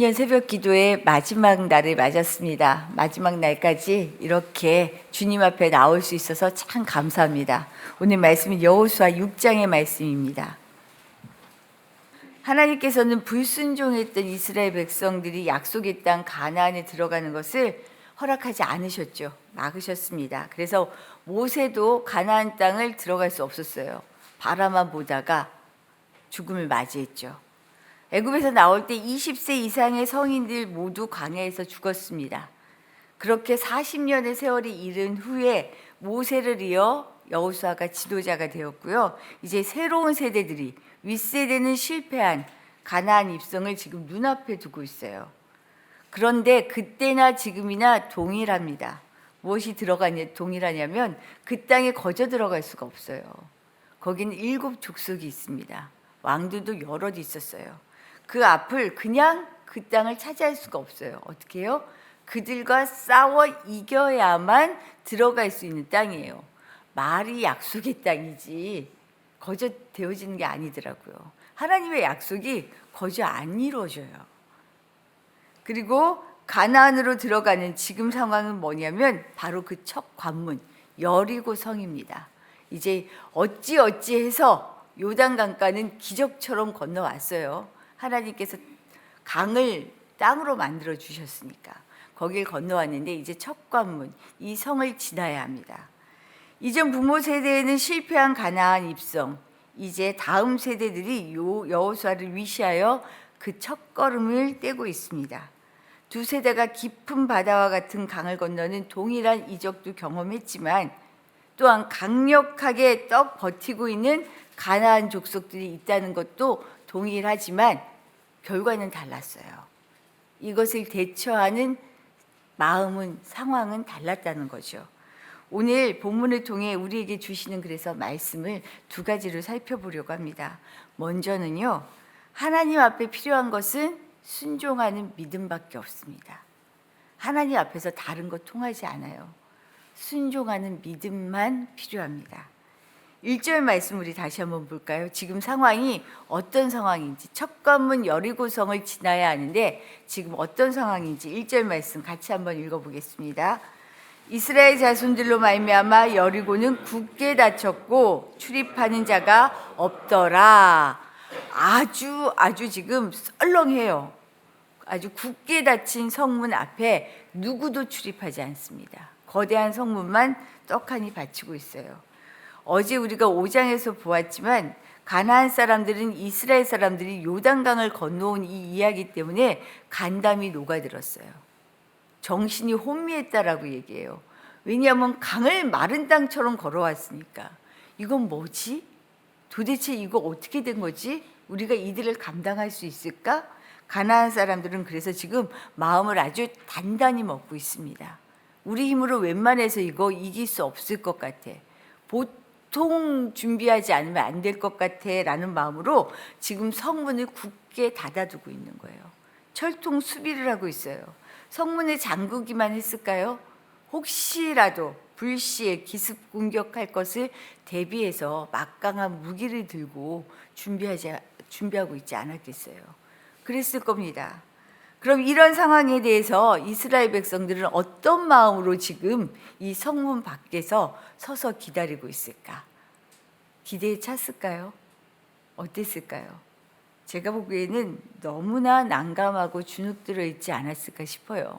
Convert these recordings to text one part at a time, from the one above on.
신년 새벽 기도의 마지막 날을 맞았습니다. 마지막 날까지 이렇게 주님 앞에 나올 수 있어서 참 감사합니다. 오늘 말씀은 여호수아 6장의 말씀입니다. 하나님께서는 불순종했던 이스라엘 백성들이 약속의 땅 가나안에 들어가는 것을 허락하지 않으셨죠. 막으셨습니다. 그래서 모세도 가나안 땅을 들어갈 수 없었어요. 바라만 보다가 죽음을 맞이했죠. 애굽에서 나올 때 20세 이상의 성인들 모두 광야에서 죽었습니다. 그렇게 40년의 세월이 이른 후에 모세를 이어 여호수아가 지도자가 되었고요. 이제 새로운 세대들이 윗세대는 실패한 가나안 입성을 지금 눈앞에 두고 있어요. 그런데 그때나 지금이나 동일합니다. 무엇이 동일하냐면 그 땅에 거저 들어갈 수가 없어요. 거기는 7 족속이 있습니다. 왕들도 여럿 있었어요. 그 앞을 그냥 그 땅을 차지할 수가 없어요. 어떻게 해요? 그들과 싸워 이겨야만 들어갈 수 있는 땅이에요. 말이 약속의 땅이지 거저 되어지는 게 아니더라고요. 하나님의 약속이 거저 안 이루어져요. 그리고 가나안으로 들어가는 지금 상황은 뭐냐면 바로 그 첫 관문 여리고 성입니다. 이제 어찌해서 요단강가는 기적처럼 건너왔어요. 하나님께서 강을 땅으로 만들어 주셨으니까 거길 건너왔는데 이제 첫 관문 이 성을 지나야 합니다. 이전 부모 세대에는 실패한 가나안 입성, 이제 다음 세대들이 여호수아를 위시하여 그 첫걸음을 떼고 있습니다. 두 세대가 깊은 바다와 같은 강을 건너는 동일한 이적도 경험했지만 또한 강력하게 떡 버티고 있는 가나안 족속들이 있다는 것도 동일하지만 결과는 달랐어요. 이것을 대처하는 마음은 상황은 달랐다는 거죠. 오늘 본문을 통해 우리에게 주시는 그래서 말씀을 2가지로 살펴보려고 합니다. 먼저는요. 하나님 앞에 필요한 것은 순종하는 믿음밖에 없습니다. 하나님 앞에서 다른 것 통하지 않아요. 순종하는 믿음만 필요합니다. 1절 말씀 우리 다시 한번 볼까요? 지금 상황이 어떤 상황인지 첫 관문 여리고성을 지나야 하는데 지금 어떤 상황인지 1절 말씀 같이 한번 읽어보겠습니다. 이스라엘 자손들로 말미암아 여리고는 굳게 닫혔고 출입하는 자가 없더라. 아주 지금 썰렁해요. 아주 굳게 닫힌 성문 앞에 누구도 출입하지 않습니다. 거대한 성문만 떡하니 받치고 있어요. 어제 우리가 5장에서 보았지만 가나안 사람들은 이스라엘 사람들이 요단강을 건너온 이 이야기 때문에 간담이 녹아들었어요. 정신이 혼미했다라고 얘기해요. 왜냐하면 강을 마른 땅처럼 걸어왔으니까 이건 뭐지? 도대체 이거 어떻게 된 거지? 우리가 이들을 감당할 수 있을까? 가나안 사람들은 그래서 지금 마음을 아주 단단히 먹고 있습니다. 우리 힘으로 웬만해서 이거 이길 수 없을 것 같아. 보통 준비하지 않으면 안 될 것 같아 라는 마음으로 지금 성문을 굳게 닫아두고 있는 거예요. 철통 수비를 하고 있어요. 성문을 잠그기만 했을까요? 혹시라도 불시에 기습 공격할 것을 대비해서 막강한 무기를 들고 준비하고 있지 않았겠어요. 그랬을 겁니다. 그럼 이런 상황에 대해서 이스라엘 백성들은 어떤 마음으로 지금 이 성문 밖에서 서서 기다리고 있을까? 기대에 찼을까요? 어땠을까요? 제가 보기에는 너무나 난감하고 주눅들어 있지 않았을까 싶어요.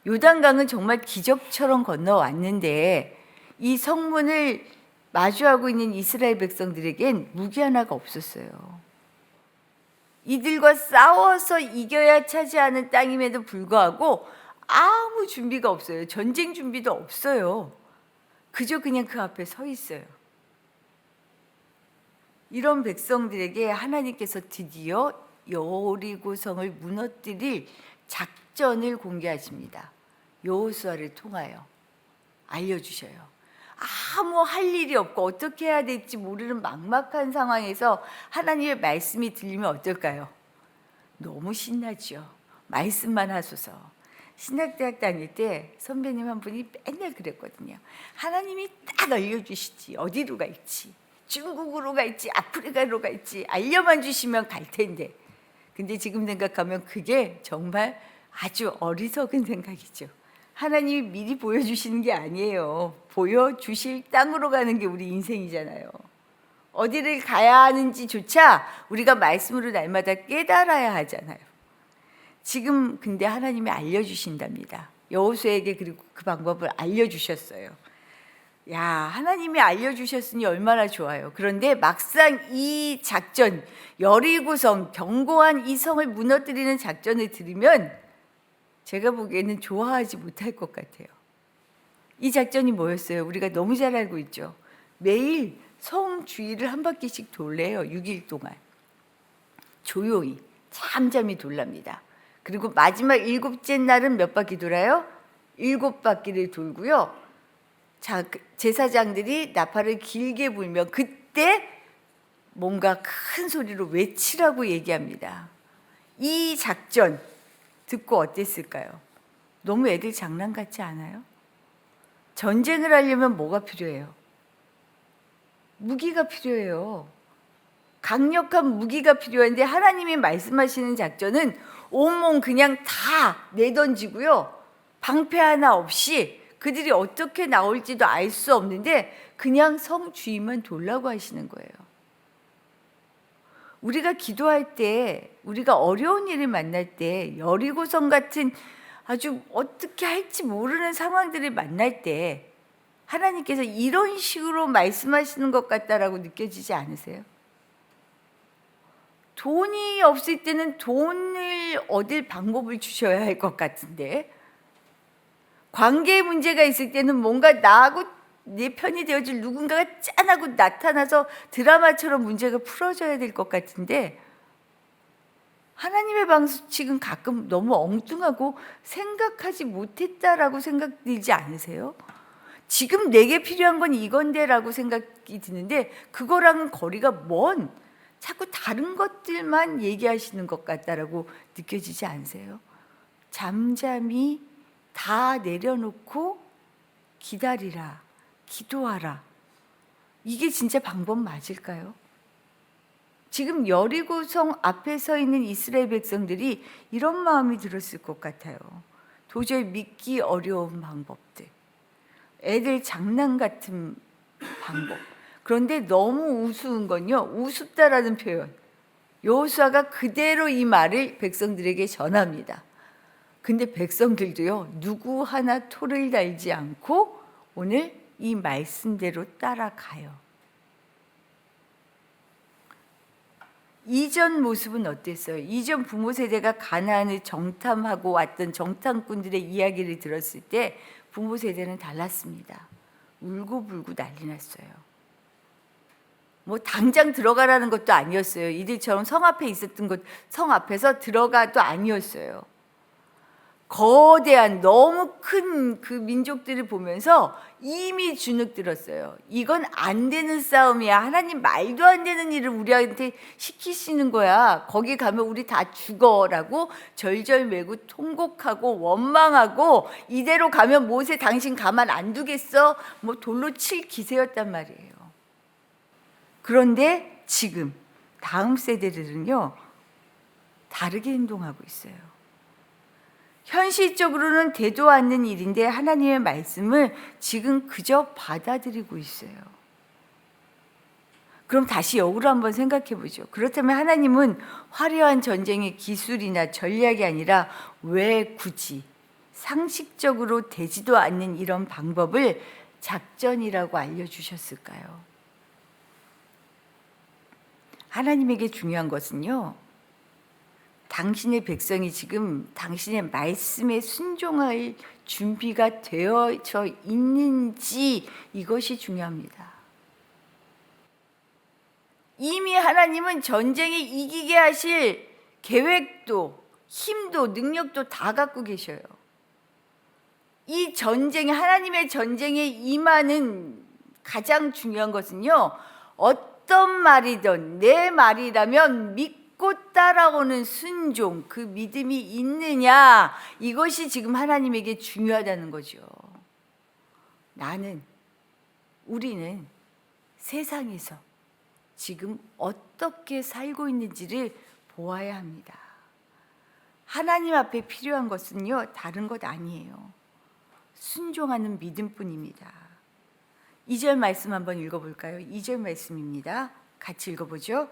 요단강은 정말 기적처럼 건너왔는데 이 성문을 마주하고 있는 이스라엘 백성들에겐 무기 하나가 없었어요. 이들과 싸워서 이겨야 차지하는 땅임에도 불구하고 아무 준비가 없어요. 전쟁 준비도 없어요. 그저 그냥 그 앞에 서 있어요. 이런 백성들에게 하나님께서 드디어 여리고성을 무너뜨릴 작전을 공개하십니다. 여호수아를 통하여 알려주셔요. 아무 할 일이 없고 어떻게 해야 될지 모르는 막막한 상황에서 하나님의 말씀이 들리면 어떨까요? 너무 신나죠. 말씀만 하소서. 신학대학 다닐 때 선배님 한 분이 맨날 그랬거든요. 하나님이 딱 알려주시지. 어디로 갈지. 중국으로 갈지 아프리카로 갈지 알려만 주시면 갈 텐데 근데 지금 생각하면 그게 정말 아주 어리석은 생각이죠. 하나님이 미리 보여주시는 게 아니에요. 보여주실 땅으로 가는 게 우리 인생이잖아요. 어디를 가야 하는지조차 우리가 말씀으로 날마다 깨달아야 하잖아요. 지금 근데 하나님이 알려주신답니다. 여호수아에게 그리고 그 방법을 알려주셨어요. 야, 하나님이 알려주셨으니 얼마나 좋아요. 그런데 막상 이 작전, 여리고성, 견고한 이 성을 무너뜨리는 작전을 들으면 제가 보기에는 좋아하지 못할 것 같아요. 이 작전이 뭐였어요? 우리가 너무 잘 알고 있죠. 매일 성 주위를 한 바퀴씩 돌래요. 6일 동안. 조용히 잠잠히 돌랍니다. 그리고 마지막 7째 날은 몇 바퀴 돌아요? 7바퀴를 돌고요. 자, 제사장들이 나팔을 길게 불면 그때 뭔가 큰 소리로 외치라고 얘기합니다. 이 작전 듣고 어땠을까요? 너무 애들 장난 같지 않아요? 전쟁을 하려면 뭐가 필요해요? 무기가 필요해요. 강력한 무기가 필요한데 하나님이 말씀하시는 작전은 온몸 그냥 다 내던지고요. 방패 하나 없이 그들이 어떻게 나올지도 알 수 없는데 그냥 성 주위만 돌라고 하시는 거예요. 우리가 기도할 때, 우리가 어려운 일을 만날 때, 여리고성 같은 아주 어떻게 할지 모르는 상황들을 만날 때 하나님께서 이런 식으로 말씀하시는 것 같다라고 느껴지지 않으세요? 돈이 없을 때는 돈을 얻을 방법을 주셔야 할 것 같은데, 관계에 문제가 있을 때는 뭔가 나하고 내 편이 되어줄 누군가가 짠하고 나타나서 드라마처럼 문제가 풀어져야 될 것 같은데, 하나님의 방식은 가끔 너무 엉뚱하고 생각하지 못했다라고 생각되지 않으세요? 지금 내게 필요한 건 이건데라고 생각이 드는데 그거랑은 거리가 먼 자꾸 다른 것들만 얘기하시는 것 같다라고 느껴지지 않으세요? 잠잠히 다 내려놓고 기다리라, 기도하라. 이게 진짜 방법 맞을까요? 지금 여리고성 앞에 서 있는 이스라엘 백성들이 이런 마음이 들었을 것 같아요. 도저히 믿기 어려운 방법들, 애들 장난 같은 방법. 그런데 너무 우스운 건요, 우습다라는 표현. 여호수아가 그대로 이 말을 백성들에게 전합니다. 근데 백성들도요, 누구 하나 토를 달지 않고 오늘 이 말씀대로 따라가요. 이전 모습은 어땠어요? 이전 부모 세대가 가나안을 정탐하고 왔던 정탐꾼들의 이야기를 들었을 때 부모 세대는 달랐습니다. 울고불고 난리 났어요. 뭐 당장 들어가라는 것도 아니었어요. 이들처럼 성 앞에 있었던 곳, 성 앞에서 들어가도 아니었어요. 거대한 너무 큰 그 민족들을 보면서 이미 주눅 들었어요. 이건 안 되는 싸움이야. 하나님 말도 안 되는 일을 우리한테 시키시는 거야. 거기 가면 우리 다 죽어라고 절절매고 통곡하고 원망하고, 이대로 가면 모세 당신 가만 안 두겠어? 뭐 돌로 칠 기세였단 말이에요. 그런데 지금 다음 세대들은요, 다르게 행동하고 있어요. 현실적으로는 되도 않는 일인데 하나님의 말씀을 지금 그저 받아들이고 있어요. 그럼 다시 역으로 한번 생각해 보죠. 그렇다면 하나님은 화려한 전쟁의 기술이나 전략이 아니라 왜 굳이 상식적으로 되지도 않는 이런 방법을 작전이라고 알려주셨을까요? 하나님에게 중요한 것은요, 당신의 백성이 지금 당신의 말씀에 순종할 준비가 되어져 있는지, 이것이 중요합니다. 이미 하나님은 전쟁에 이기게 하실 계획도 힘도 능력도 다 갖고 계셔요. 이 전쟁에, 하나님의 전쟁에 임하는 가장 중요한 것은요, 어떤 말이든 내 말이라면 믿고 따라오는 순종, 그 믿음이 있느냐, 이것이 지금 하나님에게 중요하다는 거죠. 우리는 세상에서 지금 어떻게 살고 있는지를 보아야 합니다. 하나님 앞에 필요한 것은요, 다른 것 아니에요. 순종하는 믿음뿐입니다. 2절 말씀 한번 읽어볼까요? 2절 말씀입니다. 같이 읽어보죠.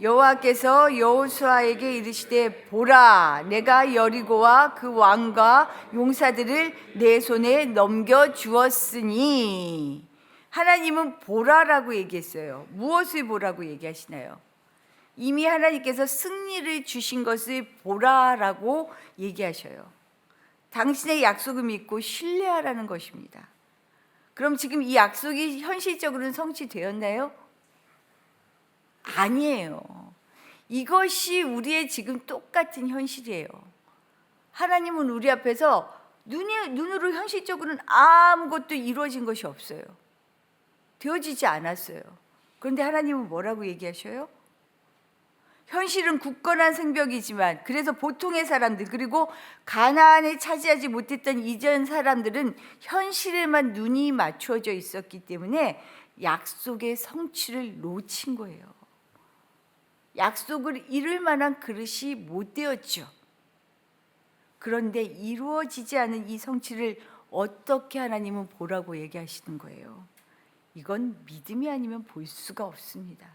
여호와께서 여호수아에게 이르시되 보라, 내가 여리고와 그 왕과 용사들을 내 손에 넘겨 주었으니. 하나님은 보라라고 얘기했어요. 무엇을 보라고 얘기하시나요? 이미 하나님께서 승리를 주신 것을 보라라고 얘기하셔요. 당신의 약속을 믿고 신뢰하라는 것입니다. 그럼 지금 이 약속이 현실적으로는 성취되었나요? 아니에요. 이것이 우리의 지금 똑같은 현실이에요. 하나님은 우리 앞에서 눈으로 현실적으로는 아무것도 이루어진 것이 없어요. 되어지지 않았어요. 그런데 하나님은 뭐라고 얘기하셔요? 현실은 굳건한 성벽이지만, 그래서 보통의 사람들, 그리고 가나안에 차지하지 못했던 이전 사람들은 현실에만 눈이 맞춰져 있었기 때문에 약속의 성취를 놓친 거예요. 약속을 이룰 만한 그릇이 못 되었죠. 그런데 이루어지지 않은 이 성취를 어떻게 하나님은 보라고 얘기하시는 거예요? 이건 믿음이 아니면 볼 수가 없습니다.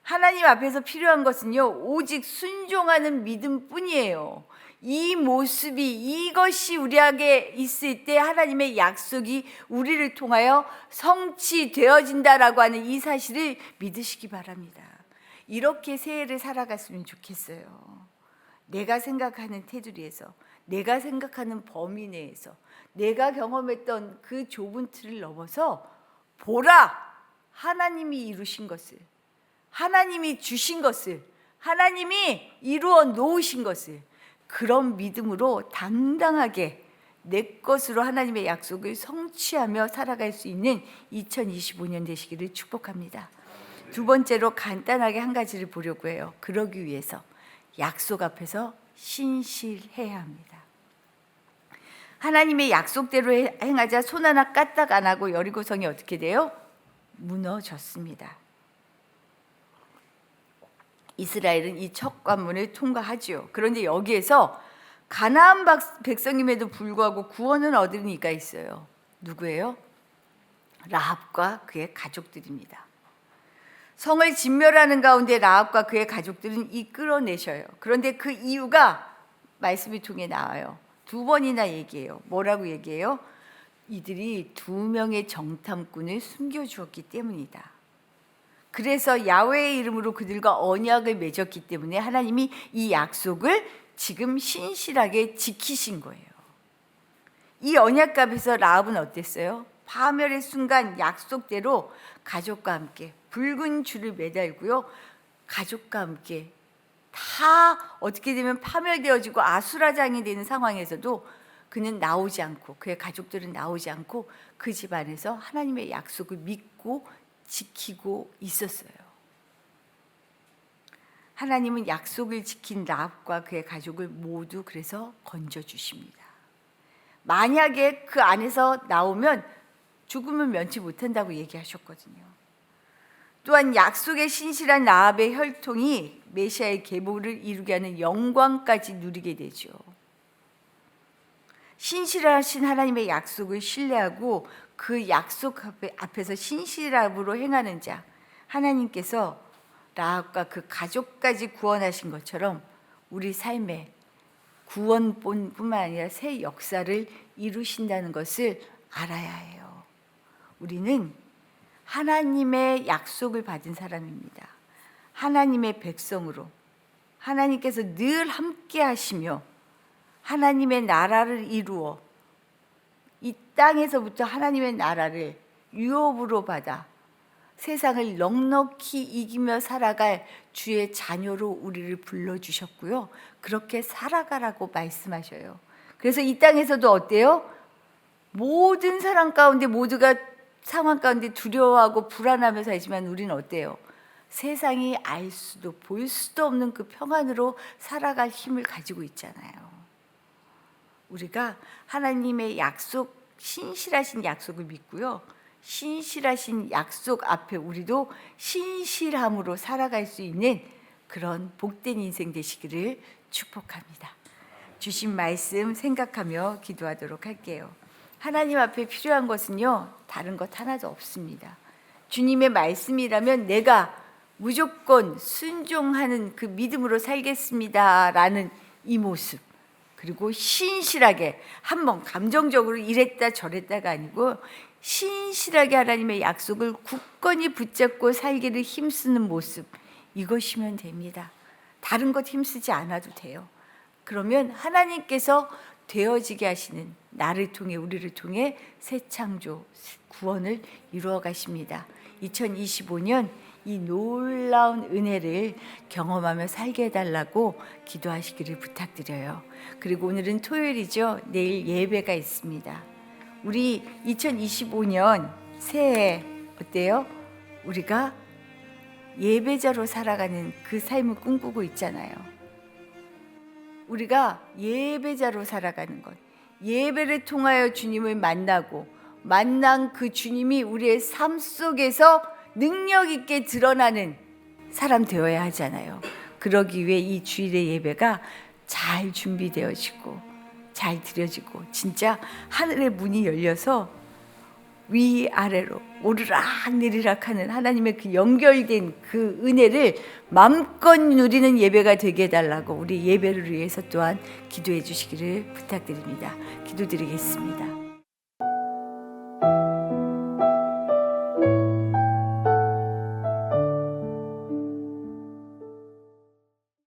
하나님 앞에서 필요한 것은요, 오직 순종하는 믿음뿐이에요. 이 모습이, 이것이 우리에게 있을 때 하나님의 약속이 우리를 통하여 성취되어진다라고 하는 이 사실을 믿으시기 바랍니다. 이렇게 새해를 살아갔으면 좋겠어요. 내가 생각하는 테두리에서, 내가 생각하는 범위 내에서, 내가 경험했던 그 좁은 틀을 넘어서 보라! 하나님이 이루신 것을, 하나님이 주신 것을, 하나님이 이루어 놓으신 것을, 그런 믿음으로 당당하게 내 것으로 하나님의 약속을 성취하며 살아갈 수 있는 2025년 되시기를 축복합니다. 두 번째로 간단하게 한 가지를 보려고 해요. 그러기 위해서 약속 앞에서 신실해야 합니다. 하나님의 약속대로 행하자 손 하나 까딱 안 하고 여리고성이 어떻게 돼요? 무너졌습니다. 이스라엘은 이 첫 관문을 통과하죠. 그런데 여기에서 가나안 백성임에도 불구하고 구원을 얻은 이가 있어요. 누구예요? 라합과 그의 가족들입니다. 성을 진멸하는 가운데 라합과 그의 가족들은 이끌어내셔요. 그런데 그 이유가 말씀을 통해 나와요. 두 번이나 얘기해요. 뭐라고 얘기해요? 이들이 2명의 정탐꾼을 숨겨주었기 때문이다. 그래서 야훼의 이름으로 그들과 언약을 맺었기 때문에 하나님이 이 약속을 지금 신실하게 지키신 거예요. 이 언약값에서 라합은 어땠어요? 파멸의 순간 약속대로 가족과 함께 붉은 줄을 매달고요, 가족과 함께 다 어떻게 되면 파멸되어지고 아수라장이 되는 상황에서도 그는 나오지 않고, 그의 가족들은 나오지 않고 그 집 안에서 하나님의 약속을 믿고 지키고 있었어요. 하나님은 약속을 지킨 라합과 그의 가족을 모두 그래서 건져주십니다. 만약에 그 안에서 나오면 죽음을 면치 못한다고 얘기하셨거든요. 또한 약속에 신실한 라합의 혈통이 메시아의 계보를 이루게 하는 영광까지 누리게 되죠. 신실하신 하나님의 약속을 신뢰하고 그 약속 앞에서 신실함으로 행하는 자, 하나님께서 라합과 그 가족까지 구원하신 것처럼 우리 삶에 구원뿐만 아니라 새 역사를 이루신다는 것을 알아야 해요. 우리는 하나님의 약속을 받은 사람입니다. 하나님의 백성으로 하나님께서 늘 함께 하시며 하나님의 나라를 이루어 이 땅에서부터 하나님의 나라를 유업으로 받아 세상을 넉넉히 이기며 살아갈 주의 자녀로 우리를 불러주셨고요. 그렇게 살아가라고 말씀하셔요. 그래서 이 땅에서도 어때요? 모든 사람 가운데 모두가 상황 가운데 두려워하고 불안하며 살지만 우리는 어때요? 세상이 알 수도 볼 수도 없는 그 평안으로 살아갈 힘을 가지고 있잖아요. 우리가 하나님의 약속, 신실하신 약속을 믿고요, 신실하신 약속 앞에 우리도 신실함으로 살아갈 수 있는 그런 복된 인생 되시기를 축복합니다. 주신 말씀 생각하며 기도하도록 할게요. 하나님 앞에 필요한 것은요, 다른 것 하나도 없습니다. 주님의 말씀이라면 내가 무조건 순종하는 그 믿음으로 살겠습니다라는 이 모습, 그리고 신실하게 한번 감정적으로 이랬다 저랬다가 아니고 신실하게 하나님의 약속을 굳건히 붙잡고 살기를 힘쓰는 모습, 이것이면 됩니다. 다른 것 힘쓰지 않아도 돼요. 그러면 하나님께서 되어지게 하시는, 나를 통해 우리를 통해 새 창조 구원을 이루어 가십니다. 2025년 이 놀라운 은혜를 경험하며 살게 해달라고 기도하시기를 부탁드려요. 그리고 오늘은 토요일이죠. 내일 예배가 있습니다. 우리 2025년 새해 어때요? 우리가 예배자로 살아가는 그 삶을 꿈꾸고 있잖아요. 우리가 예배자로 살아가는 것, 예배를 통하여 주님을 만나고 만난 그 주님이 우리의 삶 속에서 능력 있게 드러나는 사람 되어야 하잖아요. 그러기 위해 이 주일의 예배가 잘 준비되어지고 잘 드려지고 진짜 하늘의 문이 열려서 위아래로 오르락 내리락 하는 하나님의 그 연결된 그 은혜를 마음껏 누리는 예배가 되게 해달라고 우리 예배를 위해서 또한 기도해 주시기를 부탁드립니다. 기도드리겠습니다.